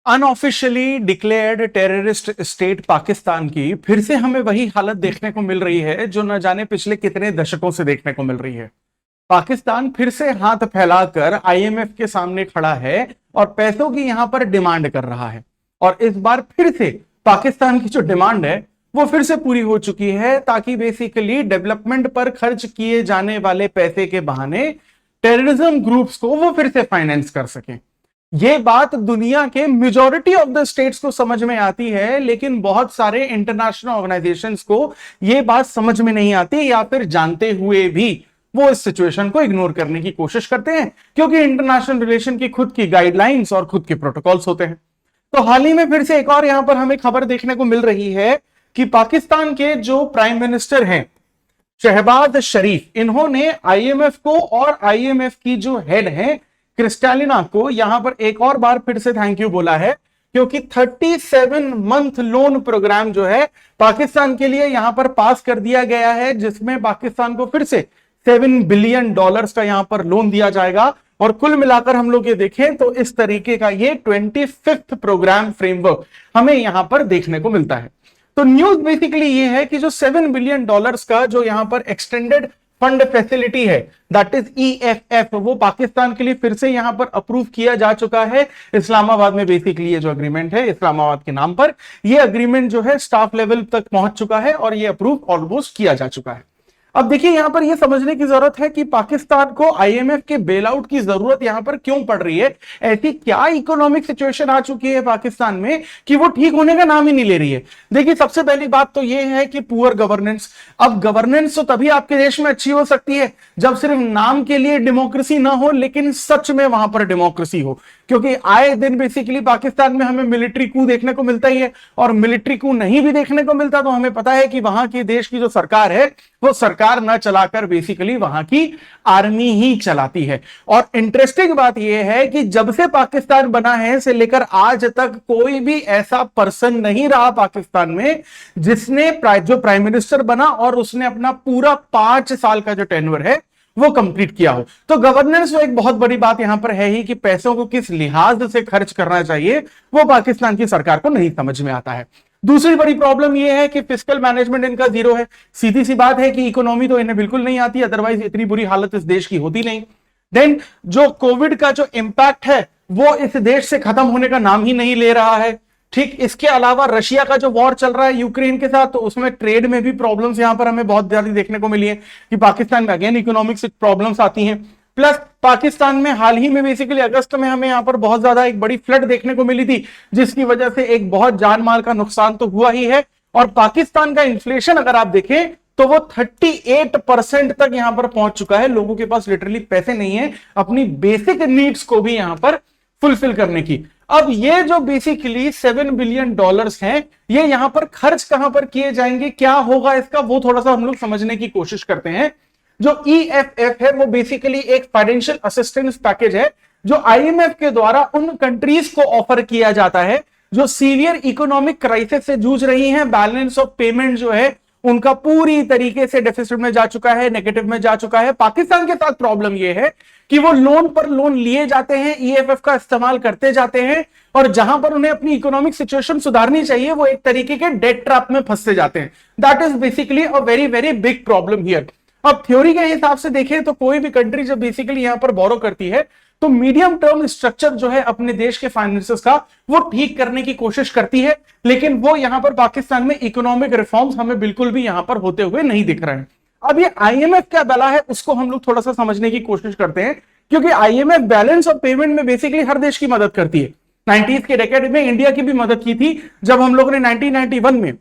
Unofficially declared terrorist state Pakistan की फिर से हमें वही हालत देखने को मिल रही है जो न जाने पिछले कितने दशकों से देखने को मिल रही है। पाकिस्तान फिर से हाथ फैलाकर आईएमएफ के सामने खड़ा है और पैसों की यहां पर डिमांड कर रहा है। और इस बार फिर से पाकिस्तान की जो डिमांड है वो फिर से पूरी हो चुकी है, ताकि बेसिकली डेवलपमेंट पर खर्च किए जाने वाले पैसे के बहाने टेररिज्म ग्रुप्स को वो फिर से फाइनेंस कर सकें। ये बात दुनिया के मेजॉरिटी ऑफ द स्टेट्स को समझ में आती है, लेकिन बहुत सारे इंटरनेशनल ऑर्गेनाइजेशंस को ये बात समझ में नहीं आती, या फिर जानते हुए भी वो इस सिचुएशन को इग्नोर करने की कोशिश करते हैं, क्योंकि इंटरनेशनल रिलेशन की खुद की गाइडलाइंस और खुद के प्रोटोकॉल्स होते हैं। तो हाल ही में फिर से एक और यहां पर हमें खबर देखने को मिल रही है कि पाकिस्तान के जो प्राइम मिनिस्टर हैं शहबाज शरीफ, इन्होंने आईएमएफ को और आईएमएफ की जो हेड है क्रिस्टालिना को यहां पर एक और बार फिर से थैंक यू बोला है, क्योंकि 37 मंथ लोन प्रोग्राम जो है पाकिस्तान के लिए यहां पर पास कर दिया गया है, जिसमें पाकिस्तान को फिर से $7 बिलियन का यहां पर लोन दिया जाएगा। और कुल मिलाकर हम लोग ये देखें तो इस तरीके का ये 25th प्रोग्राम फ्रेमवर्क हमें यहां पर देखने को मिलता है। तो न्यूज बेसिकली ये है कि जो $7 बिलियन का जो यहां पर एक्सटेंडेड फंड फैसिलिटी है, दैट इज EFF, वो पाकिस्तान के लिए फिर से यहां पर अप्रूव किया जा चुका है इस्लामाबाद में। बेसिकली ये जो अग्रीमेंट है इस्लामाबाद के नाम पर, ये अग्रीमेंट जो है स्टाफ लेवल तक पहुंच चुका है और ये अप्रूव ऑलमोस्ट किया जा चुका है। अब देखिए यहां पर यह समझने की जरूरत है कि पाकिस्तान को आईएमएफ के बेल आउट की जरूरत यहां पर क्यों पड़ रही है। ऐसी क्या इकोनॉमिक सिचुएशन आ चुकी है पाकिस्तान में कि वो ठीक होने का नाम ही नहीं ले रही है। देखिए सबसे पहली बात तो यह है कि पुअर गवर्नेंस। अब गवर्नेंस तो तभी आपके देश में अच्छी हो सकती है जब सिर्फ नाम के लिए डेमोक्रेसी ना हो, लेकिन सच में वहां पर डेमोक्रेसी हो। क्योंकि आए दिन बेसिकली पाकिस्तान में हमें मिलिट्री कू देखने को मिलता ही है, और मिलिट्री कू नहीं भी देखने को मिलता तो हमें पता है कि वहां के देश की जो सरकार है वो सरकार न चलाकर बेसिकली वहां की आर्मी ही चलाती है। और इंटरेस्टिंग बात यह है कि जब से पाकिस्तान बना है से लेकर आज तक कोई भी ऐसा पर्सन नहीं रहा पाकिस्तान में जिसने जो प्राइम मिनिस्टर बना और उसने अपना पूरा 5 साल का जो टेन्योर है वो कंप्लीट किया हो। तो गवर्नेंस एक बहुत बड़ी बात यहां पर है ही कि पैसों को किस लिहाज से खर्च करना चाहिए वो पाकिस्तान की सरकार को नहीं समझ में आता है। दूसरी बड़ी प्रॉब्लम यह है कि फिस्कल मैनेजमेंट इनका जीरो है। सीधी सी बात है कि इकोनॉमी तो इन्हें बिल्कुल नहीं आती, अदरवाइज इतनी बुरी हालत इस देश की होती नहीं। देन जो कोविड का जो इंपैक्ट है वो इस देश से खत्म होने का नाम ही नहीं ले रहा है। ठीक, इसके अलावा रशिया का जो वॉर चल रहा है यूक्रेन के साथ, तो उसमें ट्रेड में भी प्रॉब्लम्स यहां पर हमें बहुत ज्यादा देखने को मिली है कि पाकिस्तान में अगेन इकोनॉमिक प्रॉब्लम्स आती हैं। प्लस पाकिस्तान में हाल ही में बेसिकली अगस्त में हमें यहां पर बहुत ज्यादा एक बड़ी फ्लड देखने को मिली थी, जिसकी वजह से एक बहुत जान माल का नुकसान तो हुआ ही है। और पाकिस्तान का इन्फ्लेशन अगर आप देखें तो वो 38% तक यहां पर पहुंच चुका है। लोगों के पास लिटरली पैसे नहीं है अपनी बेसिक नीड्स को भी यहां पर फुलफिल करने की। अब ये जो बेसिकली $7 बिलियन हैं, ये यहां पर खर्च कहां पर किए जाएंगे, क्या होगा इसका, वो थोड़ा सा हम लोग समझने की कोशिश करते हैं। जो EFF है वो बेसिकली एक फाइनेंशियल असिस्टेंस पैकेज है जो आईएमएफ के द्वारा उन कंट्रीज को ऑफर किया जाता है जो सीवियर इकोनॉमिक क्राइसिस से जूझ रही हैं। बैलेंस ऑफ पेमेंट जो है उनका पूरी तरीके से डेफिसिट में जा चुका है, नेगेटिव में जा चुका है। पाकिस्तान के साथ प्रॉब्लम यह है कि वो लोन पर लोन लिए जाते हैं, EFF का इस्तेमाल करते जाते हैं, और जहां पर उन्हें अपनी इकोनॉमिक सिचुएशन सुधारनी चाहिए वो एक तरीके के डेट ट्रैप में फंसते जाते हैं। That is basically a very very big problem here. अब थ्योरी के हिसाब से देखें तो कोई भी कंट्री जब बेसिकली यहां पर बोरो करती है तो मीडियम टर्म स्ट्रक्चर जो है अपने देश के फाइनेंसेस का वो ठीक करने की कोशिश करती है, लेकिन वो यहां पर पाकिस्तान में इकोनॉमिक रिफॉर्म्स हमें बिल्कुल भी यहां पर होते हुए नहीं दिख रहे हैं। अब ये आईएमएफ क्या बला है उसको हम लोग थोड़ा सा समझने की कोशिश करते हैं, क्योंकि आईएमएफ बैलेंस ऑफ पेमेंट में बेसिकली हर देश की मदद करती है। 90s के डेकेड में इंडिया की भी मदद की थी जब हम लोगों ने 1991 में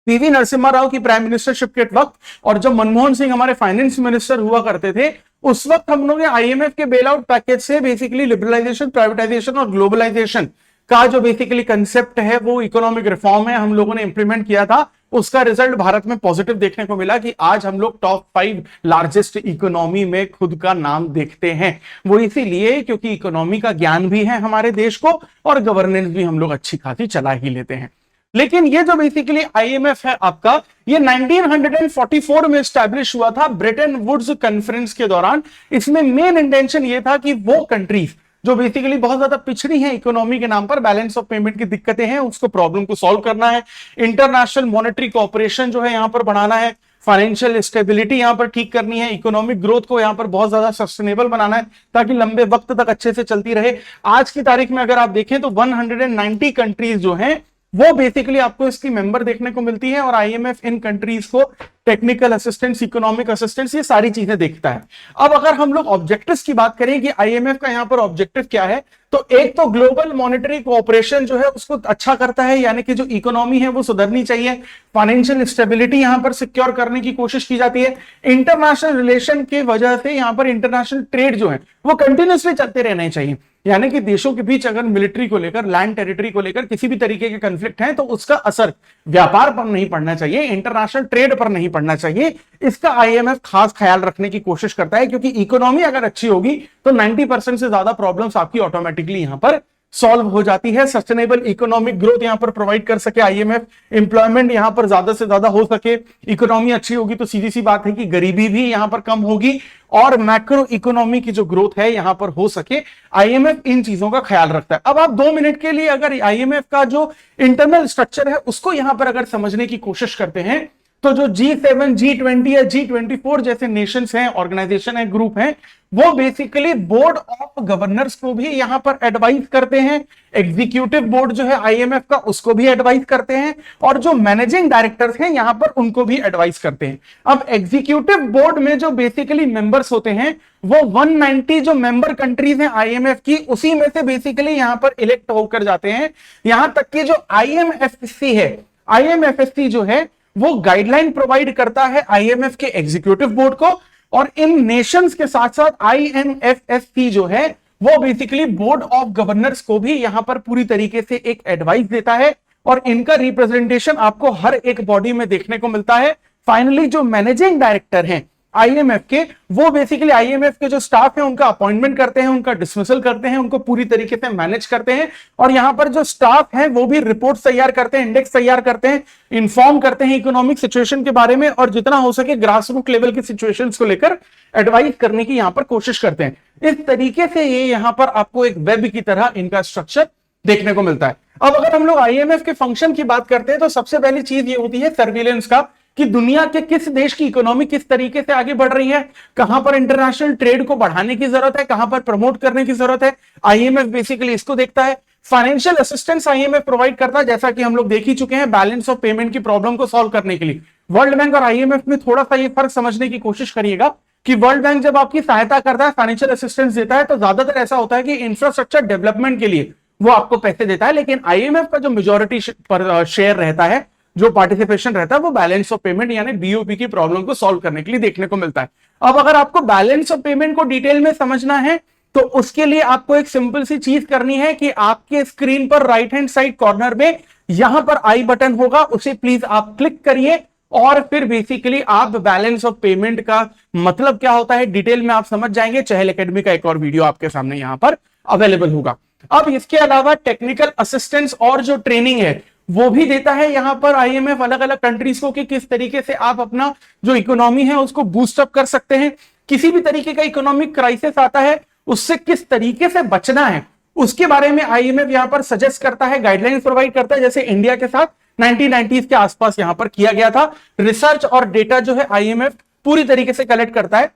पीवी नरसिम्हा राव की प्राइम मिनिस्टरशिप के वक्त और जब मनमोहन सिंह हमारे फाइनेंस मिनिस्टर हुआ करते थे, उस वक्त हम लोग आईएमएफ के बेल आउट पैकेज से बेसिकली लिबरलाइजेशन, प्राइवेटाइजेशन और ग्लोबलाइजेशन का जो बेसिकली कंसेप्ट है वो इकोनॉमिक रिफॉर्म है, हम लोगों ने इंप्लीमेंट किया था। उसका रिजल्ट भारत में पॉजिटिव देखने को मिला कि आज हम लोग टॉप 5 लार्जेस्ट इकोनॉमी में खुद का नाम देखते हैं। वो इसीलिए क्योंकि इकोनॉमी का ज्ञान भी है हमारे देश को और गवर्नेंस भी हम लोग अच्छी खासी चला ही लेते हैं। लेकिन ये जो बेसिकली आईएमएफ है आपका, ये 1944 में स्टैब्लिश हुआ था ब्रेटन वुड्स कॉन्फ्रेंस के दौरान। इसमें मेन इंटेंशन ये था कि वो कंट्रीज जो बेसिकली बहुत ज्यादा पिछड़ी है इकोनॉमी के नाम पर, बैलेंस ऑफ पेमेंट की दिक्कतें हैं, उसको प्रॉब्लम को सॉल्व करना है। इंटरनेशनल मॉनेटरी कोऑपरेशन जो है यहां पर बढ़ाना है, फाइनेंशियल स्टेबिलिटी यहां पर ठीक करनी है, इकोनॉमिक ग्रोथ को यहां पर बहुत ज्यादा सस्टेनेबल बनाना है ताकि लंबे वक्त तक अच्छे से चलती रहे। आज की तारीख में अगर आप देखें तो 190 कंट्रीज जो हैं वो बेसिकली आपको इसकी मेंबर देखने को मिलती है, और आईएमएफ इन कंट्रीज को टेक्निकल असिस्टेंस, इकोनॉमिक असिस्टेंस, ये सारी चीजें देखता है। अब अगर हम लोग ऑब्जेक्टिव्स की बात करें कि आईएमएफ का यहां पर ऑब्जेक्टिव क्या है, तो एक तो ग्लोबल मॉनेटरी कोऑपरेशन जो है उसको अच्छा करता है, यानी कि जो इकोनॉमी है वो सुधरनी चाहिए, फाइनेंशियल स्टेबिलिटी यहां पर सिक्योर करने की कोशिश की जाती है। इंटरनेशनल रिलेशन की वजह से यहां पर इंटरनेशनल ट्रेड जो है वो कंटिन्यूसली चलते रहने चाहिए, यानी कि देशों के बीच अगर मिलिट्री को लेकर, लैंड टेरिटरी को लेकर किसी भी तरीके के कंफ्लिक्ट हैं तो उसका असर व्यापार पर नहीं पड़ना चाहिए, इंटरनेशनल ट्रेड पर नहीं पड़ना चाहिए। इसका आईएमएफ खास ख्याल रखने की कोशिश करता है, क्योंकि इकोनॉमी अगर अच्छी होगी तो 90% से ज्यादा प्रॉब्लम्स आपकी ऑटोमेटिकली यहां पर सॉल्व हो जाती है। सस्टेनेबल इकोनॉमिक ग्रोथ यहां पर प्रोवाइड कर सके आईएमएफ, एम्प्लॉयमेंट यहां पर ज्यादा से ज्यादा हो सके, इकोनॉमी अच्छी होगी तो सीधी सी बात है कि गरीबी भी यहां पर कम होगी, और मैक्रो इकोनॉमी की जो ग्रोथ है यहां पर हो सके। आईएमएफ इन चीजों का ख्याल रखता है। अब आप 2 मिनट के लिए अगर आईएमएफ का जो इंटरनल स्ट्रक्चर है उसको यहां पर अगर समझने की कोशिश करते हैं, तो जो G7, G20 या G24 जैसे नेशंस हैं, ऑर्गेनाइजेशन है, ग्रुप हैं, वो बेसिकली बोर्ड ऑफ गवर्नर्स को भी यहां पर एडवाइस करते हैं। एग्जीक्यूटिव बोर्ड जो है आईएमएफ का उसको भी एडवाइस करते हैं, और जो मैनेजिंग डायरेक्टर्स हैं यहां पर उनको भी एडवाइस करते हैं। अब एग्जीक्यूटिव बोर्ड में जो बेसिकली मेंबर्स होते हैं वो 190 जो मेंबर कंट्रीज हैं आईएमएफ की, उसी में से बेसिकली यहां पर इलेक्ट होकर जाते हैं। यहां तक कि जो आईएमएफसी है, आईएमएफएससी जो है वो गाइडलाइन प्रोवाइड करता है आईएमएफ के एग्जीक्यूटिव बोर्ड को, और इन नेशंस के साथ साथ आईएमएफएससी जो है वो बेसिकली बोर्ड ऑफ गवर्नर्स को भी यहां पर पूरी तरीके से एक एडवाइस देता है, और इनका रिप्रेजेंटेशन आपको हर एक बॉडी में देखने को मिलता है। फाइनली जो मैनेजिंग डायरेक्टर हैं आईएमएफ के, वो बेसिकली आईएमएफ के जो स्टाफ है उनका अपॉइंटमेंट करते हैं, उनका डिसमिसल करते हैं, उनको पूरी तरीके से मैनेज करते हैं, और यहां पर जो स्टाफ है वो भी रिपोर्ट तैयार करते हैं, इंडेक्स तैयार करते हैं, इंफॉर्म करते हैं इकोनॉमिक सिचुएशन के बारे में, और जितना हो सके ग्रास रूट लेवल की सिचुएशंस को लेकर एडवाइस करने की यहां पर कोशिश करते हैं। इस तरीके से ये यहां पर आपको एक वेब की तरह इनका स्ट्रक्चर देखने को मिलता है। अब अगर हम लोग आईएमएफ के फंक्शन की बात करते हैं तो सबसे पहली चीज ये होती है सर्विलेंस का, कि दुनिया के किस देश की इकोनॉमी किस तरीके से आगे बढ़ रही है, कहां पर इंटरनेशनल ट्रेड को बढ़ाने की जरूरत है, कहां पर प्रमोट करने की जरूरत है, आईएमएफ बेसिकली इसको देखता है। फाइनेंशियल असिस्टेंस आईएमएफ प्रोवाइड करता है, जैसा कि हम लोग देख ही चुके हैं, बैलेंस ऑफ पेमेंट की प्रॉब्लम को सॉल्व करने के लिए। वर्ल्ड बैंक और आईएमएफ में थोड़ा सा ये फर्क समझने की कोशिश करिएगा कि वर्ल्ड बैंक जब आपकी सहायता करता है, फाइनेंशियल असिस्टेंस देता है, तो ज्यादातर ऐसा होता है कि इंफ्रास्ट्रक्चर डेवलपमेंट के लिए वो आपको पैसे देता है, लेकिन आईएमएफ का जो मेजोरिटी शेयर रहता है, जो पार्टिसिपेशन रहता है, वो बैलेंस ऑफ पेमेंट यानी बीओपी की प्रॉब्लम को सॉल्व करने के लिए देखने को मिलता है। अब अगर आपको बैलेंस ऑफ पेमेंट को डिटेल में समझना है तो उसके लिए आपको एक सिंपल सी चीज करनी है कि आपके स्क्रीन पर राइट हैंड साइड कॉर्नर में यहां पर आई बटन होगा, उसे प्लीज आप क्लिक करिए, और फिर बेसिकली आप बैलेंस ऑफ पेमेंट का मतलब क्या होता है डिटेल में आप समझ जाएंगे। चहल एकेडमी का एक और वीडियो आपके सामने यहां पर अवेलेबल होगा। अब इसके अलावा टेक्निकल असिस्टेंस और जो ट्रेनिंग है वो भी देता है यहां पर आईएमएफ अलग अलग कंट्रीज को, कि किस तरीके से आप अपना जो इकोनॉमी है उसको बूस्टअप कर सकते हैं, किसी भी तरीके का इकोनॉमिक क्राइसिस आता है उससे किस तरीके से बचना है, उसके बारे में आईएमएफ यहां पर सजेस्ट करता है, गाइडलाइंस प्रोवाइड करता है। जैसे इंडिया के साथ 1990s के आसपास यहां पर किया गया था। रिसर्च और डेटा जो है आईएमएफ पूरी तरीके से कलेक्ट करता है,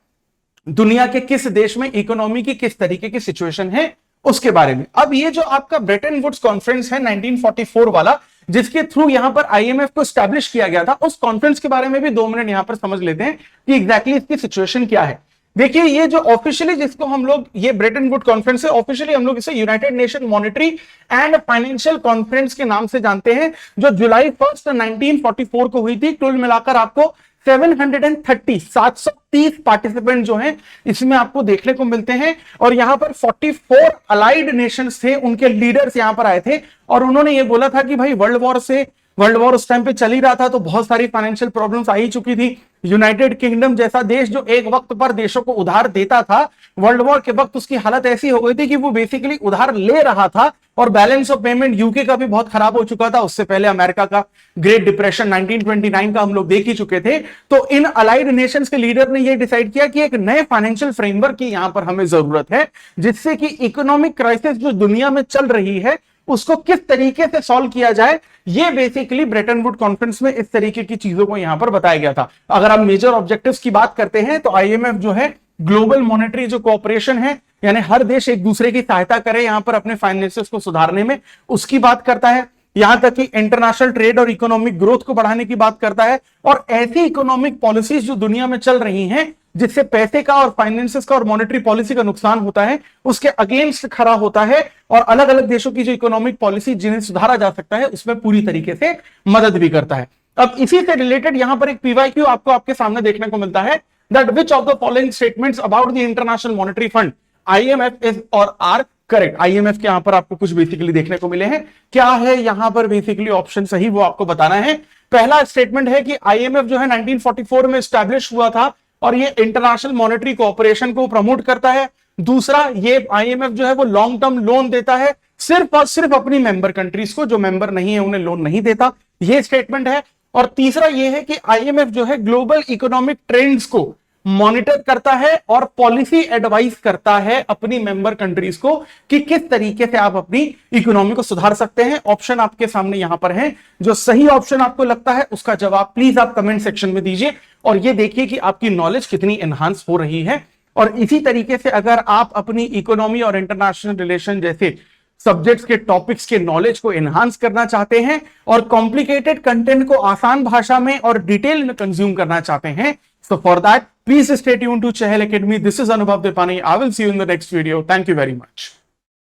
दुनिया के किस देश में इकोनॉमी की किस तरीके की सिचुएशन है उसके बारे में। अब ये जो आपका ब्रेटन वुड्स कॉन्फ्रेंस है 1944 वाला, जिसके थ्रू यहां पर आईएमएफ को स्टैब्लिश किया गया था, उस कॉन्फ्रेंस के बारे में भी 2 मिनट यहां पर समझ लेते हैं कि एग्जैक्टली इसकी सिचुएशन क्या है। देखिए, ये जो ऑफिशियली जिसको हम लोग, ये ब्रेटन वुड्स कॉन्फ्रेंस है, ऑफिशियली हम लोग इसे United nation monetary and financial conference के नाम से जानते हैं, जो जुलाई 1 1944 को हुई थी। कुल मिलाकर आपको 730 पार्टिसिपेंट जो हैं इसमें आपको देखने को मिलते हैं, और यहां पर 44 अलाइड नेशंस थे, उनके लीडर्स यहां पर आए थे, और उन्होंने ये बोला था कि भाई वर्ल्ड वॉर उस टाइम पे चल ही रहा था, तो बहुत सारी फाइनेंशियल प्रॉब्लम्स आ ही चुकी थी, यूनाइटेड किंगडम जैसा देश जो एक वक्त पर देशों को उधार देता था, वर्ल्ड वॉर के वक्त उसकी हालत ऐसी हो गई थी कि वो बेसिकली उधार ले रहा था और बैलेंस ऑफ पेमेंट यूके का भी बहुत खराब हो चुका था। उससे पहले अमेरिका का ग्रेट डिप्रेशन 1929 का हम लोग देख ही चुके थे। तो इन अलाइड नेशंस के लीडर ने यह डिसाइड किया कि एक नए फाइनेंशियल फ्रेमवर्क की यहां पर हमें जरूरत है, जिससे कि इकोनॉमिक क्राइसिस जो दुनिया में चल रही है उसको किस तरीके से सॉल्व किया जाए। ये बेसिकली ब्रेटन वुड कॉन्फ्रेंस में इस तरीके की चीजों को यहां पर बताया गया था। अगर आप मेजर ऑब्जेक्टिव्स की बात करते हैं तो आईएमएफ जो है ग्लोबल मॉनेटरी जो कोऑपरेशन है, यानी हर देश एक दूसरे की सहायता करे यहां पर अपने फाइनेंसेस को सुधारने में, उसकी बात करता है। यहां तक कि इंटरनेशनल ट्रेड और इकोनॉमिक ग्रोथ को बढ़ाने की बात करता है, और ऐसी इकोनॉमिक पॉलिसीज जो दुनिया में चल रही हैं जिससे पैसे का और फाइनेंसेस का और मॉनेटरी पॉलिसी का नुकसान होता है, उसके अगेंस्ट खड़ा होता है और अलग अलग देशों की जो इकोनॉमिक पॉलिसी जिन्हें सुधारा जा सकता है उसमें पूरी तरीके से मदद भी करता है। अब इसी से रिलेटेड यहां पर एक पीवाईक्यू आपको आपके सामने देखने को मिलता है, that which of the following statements about the international monetary fund IMF is और आर करेक्ट। आईएमएफ के यहां पर आपको कुछ बेसिकली देखने को मिले हैं, क्या है यहां पर बेसिकली ऑप्शन सही वो आपको बताना है। पहला स्टेटमेंट है कि आईएमएफ जो है 1944 में स्टैब्लिश हुआ था और ये इंटरनेशनल मॉनेटरी कोऑपरेशन को प्रमोट करता है। दूसरा, ये आईएमएफ जो है वो लॉन्ग टर्म लोन देता है सिर्फ और सिर्फ अपनी मेंबर कंट्रीज को, जो मेंबर नहीं है उन्हें लोन नहीं देता, ये स्टेटमेंट है। और तीसरा ये है कि आईएमएफ जो है ग्लोबल इकोनॉमिक ट्रेंड्स को मॉनिटर करता है और पॉलिसी एडवाइस करता है अपनी मेंबर कंट्रीज को कि किस तरीके से आप अपनी इकोनॉमी को सुधार सकते हैं। ऑप्शन आपके सामने यहां पर है, जो सही ऑप्शन आपको लगता है उसका जवाब प्लीज आप कमेंट सेक्शन में दीजिए और ये देखिए कि आपकी नॉलेज कितनी एनहांस हो रही है। और इसी तरीके से अगर आप अपनी इकोनॉमी और इंटरनेशनल रिलेशन जैसे सब्जेक्ट्स के टॉपिक्स के नॉलेज को एनहांस करना चाहते हैं और कॉम्प्लिकेटेड कंटेंट को आसान भाषा में और डिटेल में कंज्यूम करना चाहते हैं, so for that please stay tuned to Chahal Academy. This is Anubhav Depani. I will see you in the next video. Thank you very much.